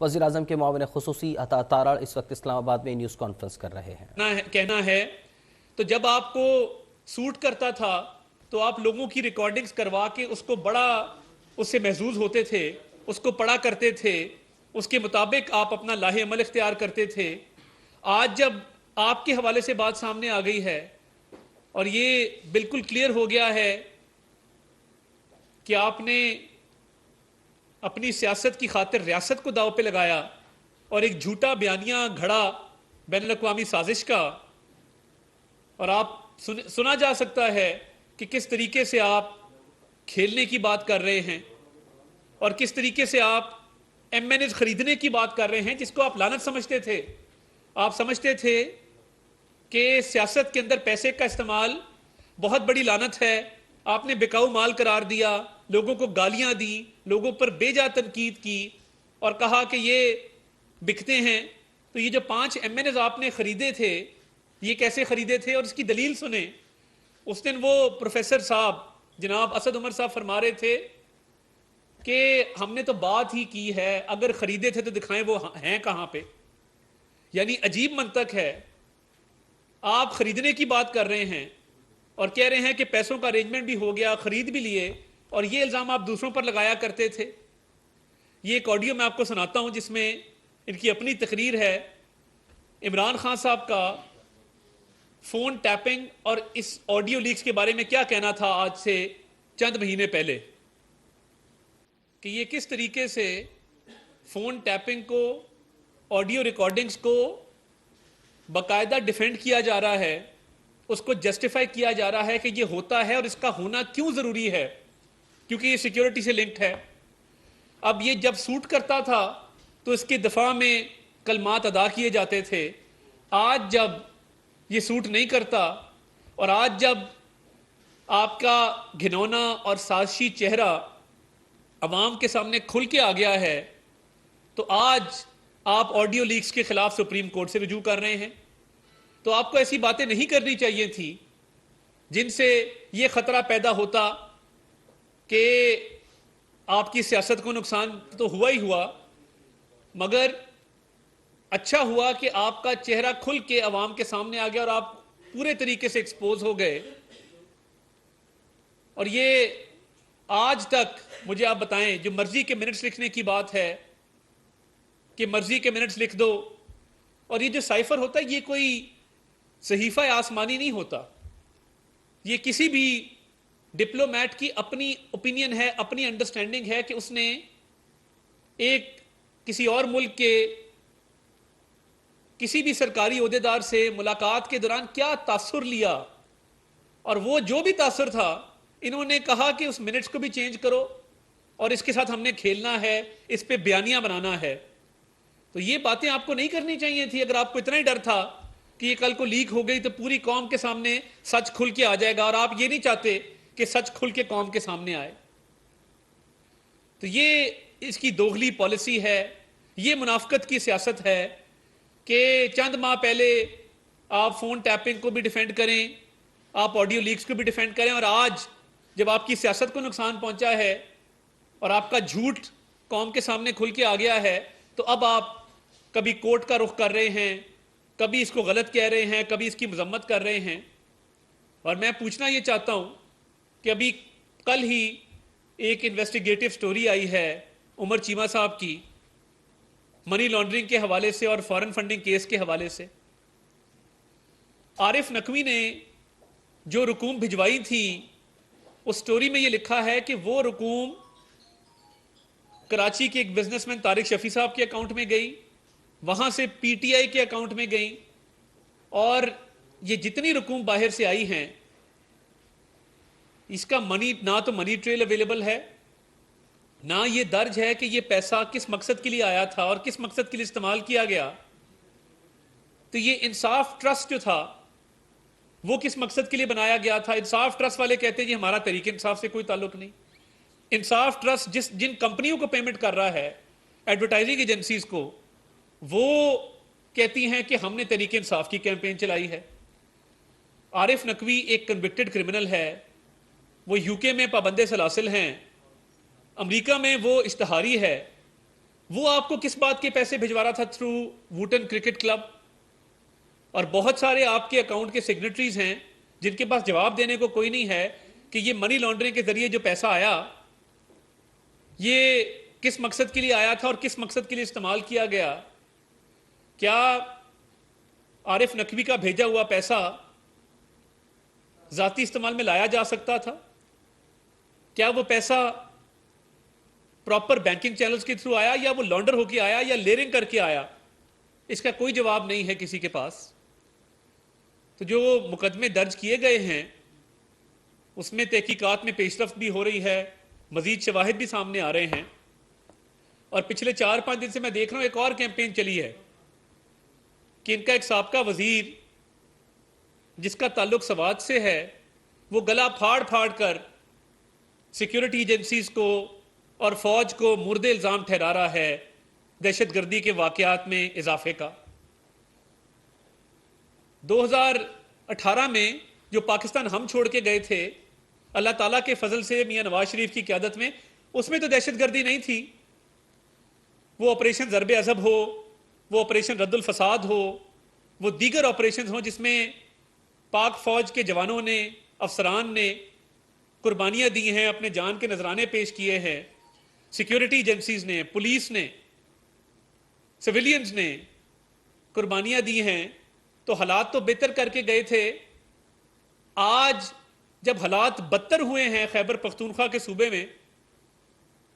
وزیر اعظم کے معاون خصوصی عطا تارڑ اس وقت اسلام آباد میں نیوز کانفرنس کر رہے ہیں۔ کہنا ہے تو جب آپ کو سوٹ کرتا تھا تو آپ لوگوں کی ریکارڈنگز کروا کے اس کو بڑا اس سے محظوظ ہوتے تھے، اس کو پڑھا کرتے تھے، اس کے مطابق آپ اپنا لاہ عمل اختیار کرتے تھے۔ آج جب آپ کے حوالے سے بات سامنے آ گئی ہے اور یہ بالکل کلیئر ہو گیا ہے کہ آپ نے اپنی سیاست کی خاطر ریاست کو داؤ پہ لگایا اور ایک جھوٹا بیانیہ گھڑا بین الاقوامی سازش کا، اور آپ سنا جا سکتا ہے کہ کس طریقے سے آپ کھیلنے کی بات کر رہے ہیں اور کس طریقے سے آپ ایم این ایز خریدنے کی بات کر رہے ہیں، جس کو آپ لعنت سمجھتے تھے۔ آپ سمجھتے تھے کہ سیاست کے اندر پیسے کا استعمال بہت بڑی لعنت ہے۔ آپ نے بکاؤ مال قرار دیا، لوگوں کو گالیاں دی، لوگوں پر بے جا تنقید کی اور کہا کہ یہ بکتے ہیں۔ تو یہ جو 5 ایم این ایز آپ نے خریدے تھے، یہ کیسے خریدے تھے اور اس کی دلیل سنیں۔ اس دن وہ پروفیسر صاحب جناب اسد عمر صاحب فرما رہے تھے کہ ہم نے تو بات ہی کی ہے، اگر خریدے تھے تو دکھائیں وہ ہیں کہاں پہ۔ یعنی عجیب منطق ہے، آپ خریدنے کی بات کر رہے ہیں اور کہہ رہے ہیں کہ پیسوں کا ارینجمنٹ بھی ہو گیا، خرید بھی لیے، اور یہ الزام آپ دوسروں پر لگایا کرتے تھے۔ یہ ایک آڈیو میں آپ کو سناتا ہوں جس میں ان کی اپنی تقریر ہے، عمران خان صاحب کا فون ٹیپنگ اور اس آڈیو لیکس کے بارے میں کیا کہنا تھا آج سے چند مہینے پہلے، کہ یہ کس طریقے سے فون ٹیپنگ کو، آڈیو ریکارڈنگز کو باقاعدہ ڈیفینڈ کیا جا رہا ہے، اس کو جسٹیفائی کیا جا رہا ہے کہ یہ ہوتا ہے اور اس کا ہونا کیوں ضروری ہے، کیونکہ یہ سیکیورٹی سے لنکڈ ہے۔ اب یہ جب سوٹ کرتا تھا تو اس کے دفاع میں کلمات ادا کیے جاتے تھے، آج جب یہ سوٹ نہیں کرتا اور آج جب آپ کا گھنونا اور سازشی چہرہ عوام کے سامنے کھل کے آ گیا ہے، تو آج آپ آڈیو لیکس کے خلاف سپریم کورٹ سے رجوع کر رہے ہیں۔ تو آپ کو ایسی باتیں نہیں کرنی چاہیے تھی جن سے یہ خطرہ پیدا ہوتا کہ آپ کی سیاست کو نقصان تو ہوا ہی ہوا، مگر اچھا ہوا کہ آپ کا چہرہ کھل کے عوام کے سامنے آ گیا اور آپ پورے طریقے سے ایکسپوز ہو گئے۔ اور یہ آج تک مجھے آپ بتائیں، جو مرضی کے منٹس لکھنے کی بات ہے کہ مرضی کے منٹس لکھ دو، اور یہ جو سائفر ہوتا ہے یہ کوئی صحیفہ آسمانی نہیں ہوتا، یہ کسی بھی ڈپلومیٹ کی اپنی اوپینین ہے، اپنی انڈرسٹینڈنگ ہے کہ اس نے ایک کسی اور ملک کے کسی بھی سرکاری عہدیدار سے ملاقات کے دوران کیا تاثر لیا، اور وہ جو بھی تاثر تھا انہوں نے کہا کہ اس منٹس کو بھی چینج کرو اور اس کے ساتھ ہم نے کھیلنا ہے، اس پہ بیانیہ بنانا ہے۔ تو یہ باتیں آپ کو نہیں کرنی چاہیے تھی۔ اگر آپ کو اتنا ہی ڈر تھا کہ یہ کل کو لیک ہو گئی تو پوری قوم کے سامنے سچ کھل کے آ جائے گا، اور آپ یہ نہیں چاہتے کہ سچ کھل کے قوم کے سامنے آئے، تو یہ اس کی دوغلی پالیسی ہے، یہ منافقت کی سیاست ہے کہ چند ماہ پہلے آپ فون ٹیپنگ کو بھی ڈیفینڈ کریں، آپ آڈیو لیکس کو بھی ڈیفینڈ کریں، اور آج جب آپ کی سیاست کو نقصان پہنچا ہے اور آپ کا جھوٹ قوم کے سامنے کھل کے آ گیا ہے، تو اب آپ کبھی کورٹ کا رخ کر رہے ہیں، کبھی اس کو غلط کہہ رہے ہیں، کبھی اس کی مذمت کر رہے ہیں۔ اور میں پوچھنا یہ چاہتا ہوں کہ ابھی کل ہی ایک انویسٹیگیٹو سٹوری آئی ہے عمر چیمہ صاحب کی، منی لانڈرنگ کے حوالے سے اور فارن فنڈنگ کیس کے حوالے سے۔ عارف نقوی نے جو رقوم بھجوائی تھی، اس سٹوری میں یہ لکھا ہے کہ وہ رقوم کراچی کے ایک بزنس مین طارق شفیع صاحب کے اکاؤنٹ میں گئی، وہاں سے پی ٹی آئی کے اکاؤنٹ میں گئی، اور یہ جتنی رقوم باہر سے آئی ہیں اس کا نہ تو منی ٹریل اویلیبل ہے، نہ یہ درج ہے کہ یہ پیسہ کس مقصد کے لیے آیا تھا اور کس مقصد کے لیے استعمال کیا گیا۔ تو یہ انصاف ٹرسٹ جو تھا وہ کس مقصد کے لیے بنایا گیا تھا؟ انصاف ٹرسٹ والے کہتے ہیں جی ہمارا تحریک انصاف سے کوئی تعلق نہیں۔ انصاف ٹرسٹ جن کمپنیوں کو پیمنٹ کر رہا ہے، ایڈورٹائزنگ ایجنسیز کو، وہ کہتی ہیں کہ ہم نے تحریک انصاف کی کیمپین چلائی ہے۔ عارف نقوی ایک کنوکٹڈ کرمنل ہے، وہ یو کے میں پابند سلاسل ہیں، امریکہ میں وہ اشتہاری ہے، وہ آپ کو کس بات کے پیسے بھجوا رہا تھا تھرو ووٹن کرکٹ کلب؟ اور بہت سارے آپ کے اکاؤنٹ کے سگنیٹریز ہیں جن کے پاس جواب دینے کو کوئی نہیں ہے کہ یہ منی لانڈرنگ کے ذریعے جو پیسہ آیا یہ کس مقصد کے لیے آیا تھا اور کس مقصد کے لیے استعمال کیا گیا؟ کیا عارف نقوی کا بھیجا ہوا پیسہ ذاتی استعمال میں لایا جا سکتا تھا؟ کیا وہ پیسہ پراپر بینکنگ چینلز کے تھرو آیا یا وہ لانڈر ہو کے آیا یا لیئرنگ کر کے آیا؟ اس کا کوئی جواب نہیں ہے کسی کے پاس۔ تو جو مقدمے درج کیے گئے ہیں اس میں تحقیقات میں پیش رفت بھی ہو رہی ہے، مزید شواہد بھی سامنے آ رہے ہیں، اور پچھلے 4-5 دن سے میں دیکھ رہا ہوں ایک اور کیمپین چلی ہے کہ ان کا ایک سابقہ وزیر جس کا تعلق سوات سے ہے وہ گلا پھاڑ پھاڑ کر سیکیورٹی ایجنسیز کو اور فوج کو مورد الزام ٹھہرا رہا ہے دہشت گردی کے واقعات میں اضافے کا۔ 2018 میں جو پاکستان ہم چھوڑ کے گئے تھے اللہ تعالیٰ کے فضل سے میاں نواز شریف کی قیادت میں، اس میں تو دہشت گردی نہیں تھی۔ وہ آپریشن ضرب عذب ہو، وہ آپریشن رد الفساد ہو، وہ دیگر آپریشنز ہوں جس میں پاک فوج کے جوانوں نے، افسران نے قربانیاں دی ہیں، اپنے جان کے نذرانے پیش کیے ہیں، سیکیورٹی ایجنسیز نے، پولیس نے، سویلینز نے قربانیاں دی ہیں، تو حالات تو بہتر کر کے گئے تھے۔ آج جب حالات بدتر ہوئے ہیں خیبر پختونخوا کے صوبے میں،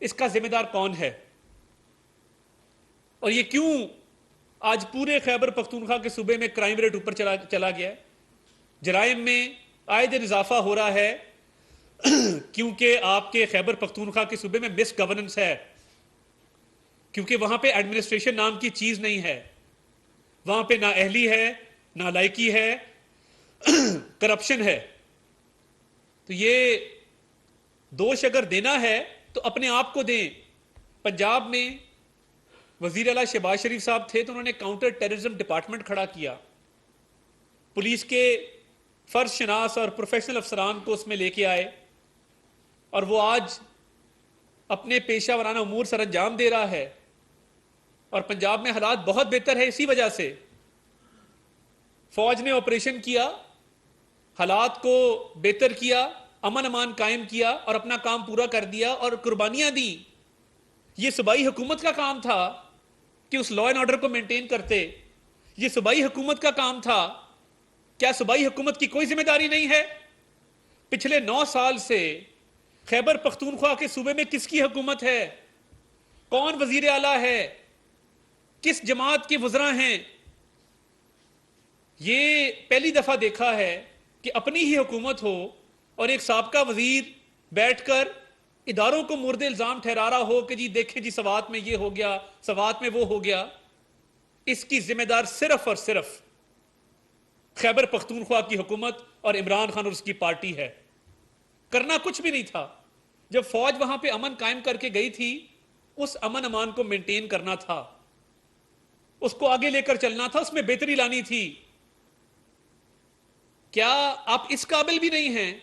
اس کا ذمہ دار کون ہے؟ اور یہ کیوں آج پورے خیبر پختونخوا کے صوبے میں کرائم ریٹ اوپر چلا گیا ہے؟ جرائم میں آئے دن اضافہ ہو رہا ہے کیونکہ آپ کے خیبر پختونخوا کے صوبے میں مس گورننس ہے، کیونکہ وہاں پہ ایڈمنسٹریشن نام کی چیز نہیں ہے، وہاں پہ نااہلی ہے، نالائکی ہے، کرپشن ہے۔ تو یہ دوش اگر دینا ہے تو اپنے آپ کو دیں۔ پنجاب میں وزیر اعلیٰ شہباز شریف صاحب تھے تو انہوں نے کاؤنٹر ٹیررزم ڈپارٹمنٹ کھڑا کیا، پولیس کے فرض شناس اور پروفیشنل افسران کو اس میں لے کے آئے، اور وہ آج اپنے پیشہ ورانہ امور سر انجام دے رہا ہے، اور پنجاب میں حالات بہت بہتر ہے۔ اسی وجہ سے فوج نے آپریشن کیا، حالات کو بہتر کیا، امن امان قائم کیا اور اپنا کام پورا کر دیا اور قربانیاں دیں۔ یہ صوبائی حکومت کا کام تھا کہ اس لا اینڈ آرڈر کو مینٹین کرتے، یہ صوبائی حکومت کا کام تھا۔ کیا صوبائی حکومت کی کوئی ذمہ داری نہیں ہے؟ پچھلے 9 سال سے خیبر پختونخوا کے صوبے میں کس کی حکومت ہے؟ کون وزیر اعلیٰ ہے؟ کس جماعت کے وزراء ہیں؟ یہ پہلی دفعہ دیکھا ہے کہ اپنی ہی حکومت ہو اور ایک سابقہ وزیر بیٹھ کر اداروں کو مورد الزام ٹھہرا رہا ہو کہ جی دیکھیں جی سوات میں یہ ہو گیا، سوات میں وہ ہو گیا۔ اس کی ذمہ دار صرف اور صرف خیبر پختونخوا کی حکومت اور عمران خان اور اس کی پارٹی ہے۔ کرنا کچھ بھی نہیں تھا۔ جب فوج وہاں پہ امن قائم کر کے گئی تھی، اس امن امان کو مینٹین کرنا تھا، اس کو آگے لے کر چلنا تھا، اس میں بہتری لانی تھی۔ کیا آپ اس قابل بھی نہیں ہیں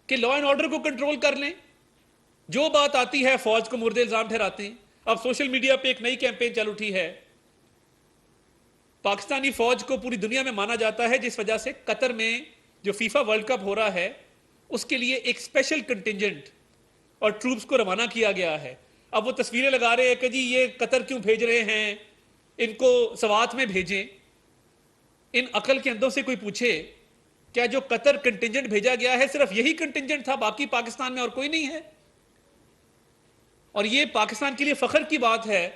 کہ لا اینڈ آرڈر کو کنٹرول کر لیں؟ جو بات آتی ہے فوج کو مورد الزام ٹھہراتے ہیں۔ اب سوشل میڈیا پہ ایک نئی کیمپین چل اٹھی ہے، پاکستانی فوج کو پوری دنیا میں مانا جاتا ہے جس وجہ سے قطر میں جو فیفا ورلڈ کپ ہو رہا ہے اس کے لیے ایک اسپیشل کنٹینجنٹ اور ٹروپس کو روانہ کیا گیا ہے۔ اب وہ تصویریں لگا رہے ہیں کہ جی یہ قطر کیوں بھیج رہے ہیں، ان کو سوات میں بھیجیں۔ ان عقل کے اندوں سے کوئی پوچھے کیا جو قطر کنٹینجنٹ بھیجا گیا ہے صرف یہی کنٹینجنٹ تھا، باقی پاکستان میں اور کوئی نہیں ہے؟ اور یہ پاکستان کے لیے فخر کی بات ہے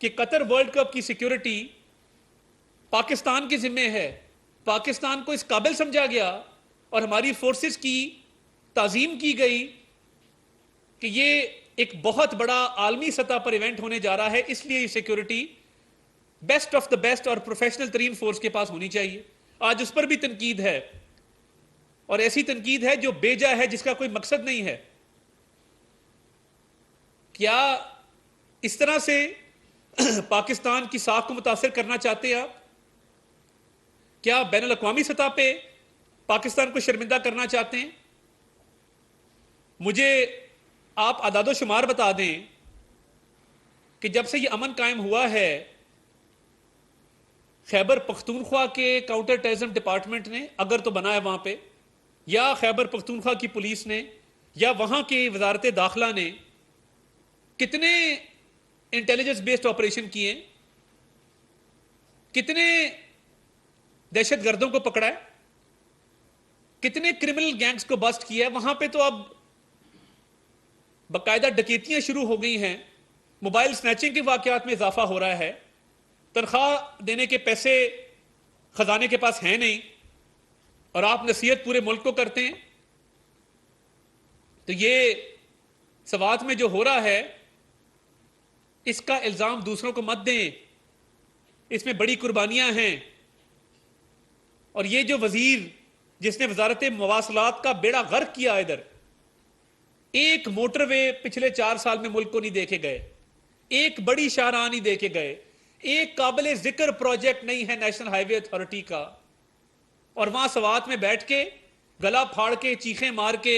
کہ قطر ورلڈ کپ کی سیکیورٹی پاکستان کے ذمے ہے، پاکستان کو اس قابل سمجھا گیا اور ہماری فورسز کی تعظیم کی گئی کہ یہ ایک بہت بڑا عالمی سطح پر ایونٹ ہونے جا رہا ہے، اس لیے یہ security best of the best اور پروفیشنل ترین فورس کے پاس ہونی چاہیے۔ آج اس پر بھی تنقید ہے، اور ایسی تنقید ہے جو بیجا ہے، جس کا کوئی مقصد نہیں ہے۔ کیا اس طرح سے پاکستان کی ساکھ کو متاثر کرنا چاہتے ہیں آپ؟ کیا بین الاقوامی سطح پہ پاکستان کو شرمندہ کرنا چاہتے ہیں؟ مجھے آپ اعداد و شمار بتا دیں کہ جب سے یہ امن قائم ہوا ہے، خیبر پختونخوا کے کاؤنٹر ٹیررزم ڈپارٹمنٹ نے، اگر تو بنا ہے وہاں پہ، یا خیبر پختونخوا کی پولیس نے، یا وہاں کی وزارت داخلہ نے کتنے انٹیلیجنس بیسڈ آپریشن کیے، کتنے دہشت گردوں کو پکڑا ہے، کتنے کرمنل گینگز کو بسٹ کیا ہے. وہاں پہ تو اب باقاعدہ ڈکیتیاں شروع ہو گئی ہیں، موبائل سنیچنگ کے واقعات میں اضافہ ہو رہا ہے، تنخواہ دینے کے پیسے خزانے کے پاس ہیں نہیں، اور آپ نصیحت پورے ملک کو کرتے ہیں. تو یہ سوات میں جو ہو رہا ہے اس کا الزام دوسروں کو مت دیں، اس میں بڑی قربانیاں ہیں. اور یہ جو وزیر جس نے وزارت مواصلات کا بیڑا غرق کیا، ادھر ایک موٹر وے پچھلے 4 سال میں ملک کو نہیں دیکھے گئے، ایک بڑی شاہراہ نہیں دیکھے گئے، ایک قابل ذکر پروجیکٹ نہیں ہے نیشنل ہائی وے اتھارٹی کا. اور وہاں سوات میں بیٹھ کے گلا پھاڑ کے چیخیں مار کے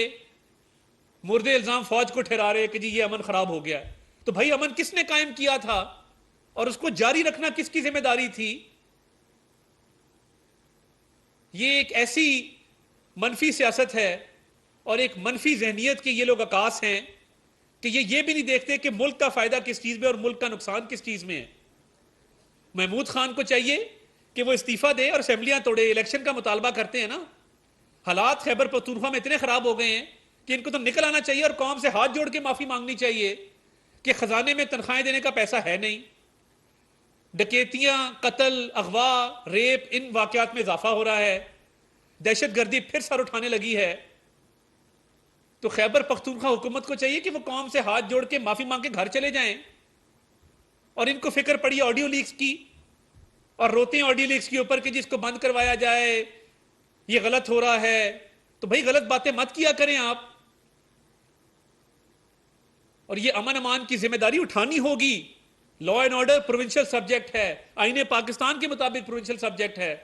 مرد الزام فوج کو ٹھہرا رہے کہ جی یہ امن خراب ہو گیا. تو بھائی امن کس نے قائم کیا تھا اور اس کو جاری رکھنا کس کی ذمہ داری تھی؟ یہ ایک ایسی منفی سیاست ہے اور ایک منفی ذہنیت کے یہ لوگ عکاس ہیں کہ یہ بھی نہیں دیکھتے کہ ملک کا فائدہ کس چیز میں اور ملک کا نقصان کس چیز میں ہے. محمود خان کو چاہیے کہ وہ استعفیٰ دے اور اسمبلیاں توڑے. الیکشن کا مطالبہ کرتے ہیں نا. حالات خیبر پختونخوا میں اتنے خراب ہو گئے ہیں کہ ان کو تو نکل آنا چاہیے اور قوم سے ہاتھ جوڑ کے معافی مانگنی چاہیے کہ خزانے میں تنخواہیں دینے کا پیسہ ہے نہیں. ڈکیتیاں، قتل، اغوا، ریپ، ان واقعات میں اضافہ ہو رہا ہے. دہشت گردی پھر سر اٹھانے لگی ہے. تو خیبر پختونخوا حکومت کو چاہیے کہ وہ قوم سے ہاتھ جوڑ کے معافی مانگ کے گھر چلے جائیں. اور ان کو فکر پڑی آڈیو لیکس کی، اور روتے ہیں آڈیو لیکس کے اوپر کہ جس کو بند کروایا جائے، یہ غلط ہو رہا ہے. تو بھائی غلط باتیں مت کیا کریں آپ. اور یہ امن امان کی ذمہ داری اٹھانی ہوگی. Law and order provincial subject ہے، آئین پاکستان کے مطابق پروونشل سبجیکٹ ہے.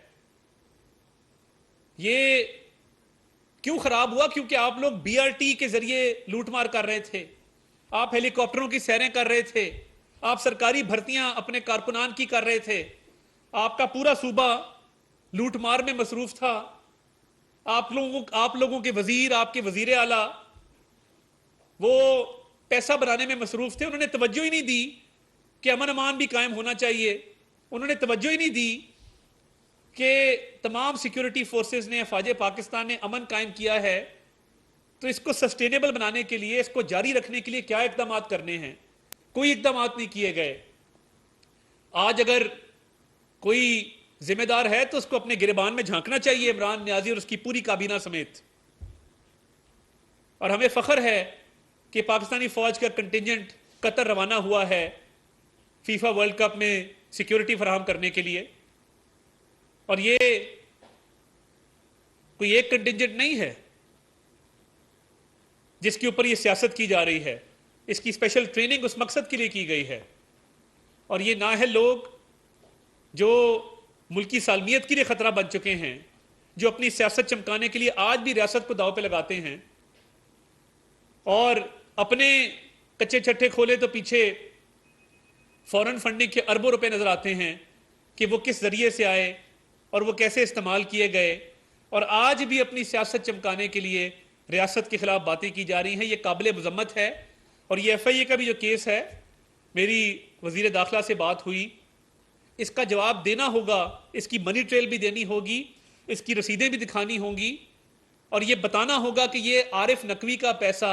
یہ کیوں خراب ہوا؟ کیونکہ آپ لوگ بی آر ٹی کے ذریعے لوٹ مار کر رہے تھے، آپ ہیلی کاپٹروں کی سیریں کر رہے تھے، آپ سرکاری بھرتیاں اپنے کارکنان کی کر رہے تھے، آپ کا پورا صوبہ لوٹ مار میں مصروف تھا. آپ لوگوں کے وزیر، آپ کے وزیر اعلیٰ وہ پیسہ بنانے میں مصروف تھے. انہوں نے توجہ ہی نہیں دی کہ امن امان بھی قائم ہونا چاہیے. انہوں نے توجہ ہی نہیں دی کہ تمام سیکیورٹی فورسز نے، افواج پاکستان نے امن قائم کیا ہے، تو اس کو سسٹینیبل بنانے کے لیے، اس کو جاری رکھنے کے لیے کیا اقدامات کرنے ہیں. کوئی اقدامات نہیں کیے گئے. آج اگر کوئی ذمہ دار ہے تو اس کو اپنے گریبان میں جھانکنا چاہیے، عمران نیازی اور اس کی پوری کابینہ سمیت. اور ہمیں فخر ہے کہ پاکستانی فوج کا کنٹینجنٹ قطر روانہ ہوا ہے فیفا ورلڈ کپ میں سیکیورٹی فراہم کرنے کے لیے. اور یہ کوئی ایک کنٹینجنٹ نہیں ہے جس کے اوپر یہ سیاست کی جا رہی ہے. اس کی اسپیشل ٹریننگ اس مقصد کے لیے کی گئی ہے. اور یہ نااہل لوگ جو ملکی سالمیت کے لیے خطرہ بن چکے ہیں، جو اپنی سیاست چمکانے کے لیے آج بھی ریاست کو داؤ پہ لگاتے ہیں، اور اپنے کچے چھٹے کھولے تو پیچھے فورن فنڈنگ کے اربوں روپے نظر آتے ہیں کہ وہ کس ذریعے سے آئے اور وہ کیسے استعمال کیے گئے. اور آج بھی اپنی سیاست چمکانے کے لیے ریاست کے خلاف باتیں کی جا رہی ہیں. یہ قابل مذمت ہے. اور یہ ایف آئی اے کا بھی جو کیس ہے، میری وزیر داخلہ سے بات ہوئی، اس کا جواب دینا ہوگا، اس کی منی ٹریل بھی دینی ہوگی، اس کی رسیدیں بھی دکھانی ہوں گی، اور یہ بتانا ہوگا کہ یہ عارف نقوی کا پیسہ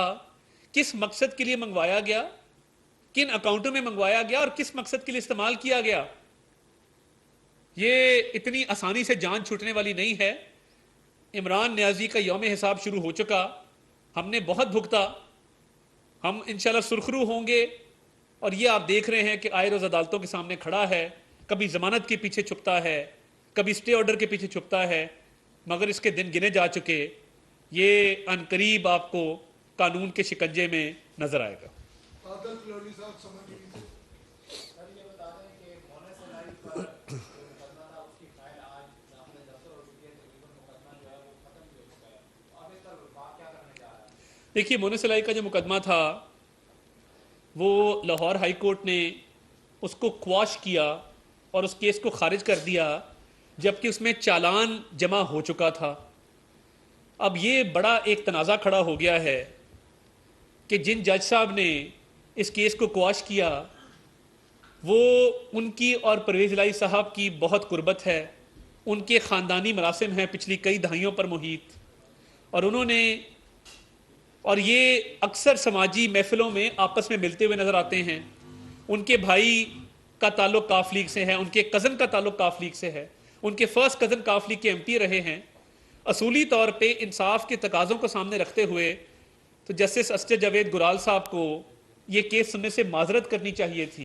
کس مقصد کے لیے منگوایا گیا، کن اکاؤنٹوں میں منگوایا گیا اور کس مقصد کے لیے استعمال کیا گیا. یہ اتنی آسانی سے جان چھوٹنے والی نہیں ہے. عمران نیازی کا یوم حساب شروع ہو چکا. ہم نے بہت بھگتا. ہم انشاءاللہ سرخرو ہوں گے. اور یہ آپ دیکھ رہے ہیں کہ آئے روز عدالتوں کے سامنے کھڑا ہے، کبھی ضمانت کے پیچھے چھپتا ہے، کبھی اسٹے آرڈر کے پیچھے چھپتا ہے، مگر اس کے دن گنے جا چکے. یہ ان قریب آپ کو قانون کے شکنجے میں نظر آئے گا. دیکھیے، مونس الائی کا جو مقدمہ تھا وہ لاہور ہائی کورٹ نے اس کو quash کیا اور اس کیس کو خارج کر دیا جبکہ اس میں چالان جمع ہو چکا تھا۔ اب یہ بڑا ایک تنازع کھڑا ہو گیا ہے کہ جن جج صاحب نے اس کیس کو quash کیا وہ ان کی اور پرویز الہی صاحب کی بہت قربت ہے، ان کے خاندانی مراسم ہیں پچھلی کئی دہائیوں پر محیط، اور انہوں نے اور یہ اکثر سماجی محفلوں میں آپس میں ملتے ہوئے نظر آتے ہیں۔ ان کے بھائی کا تعلق کاف لیگ سے ہے، ان کے کزن کا تعلق کاف لیگ سے ہے، ان کے فرسٹ کزن کاف لیگ کے MP رہے ہیں۔ اصولی طور پہ انصاف کے تقاضوں کو سامنے رکھتے ہوئے تو جسٹس اسجد جاوید گرال صاحب کو یہ کیس سننے سے معذرت کرنی چاہیے تھی۔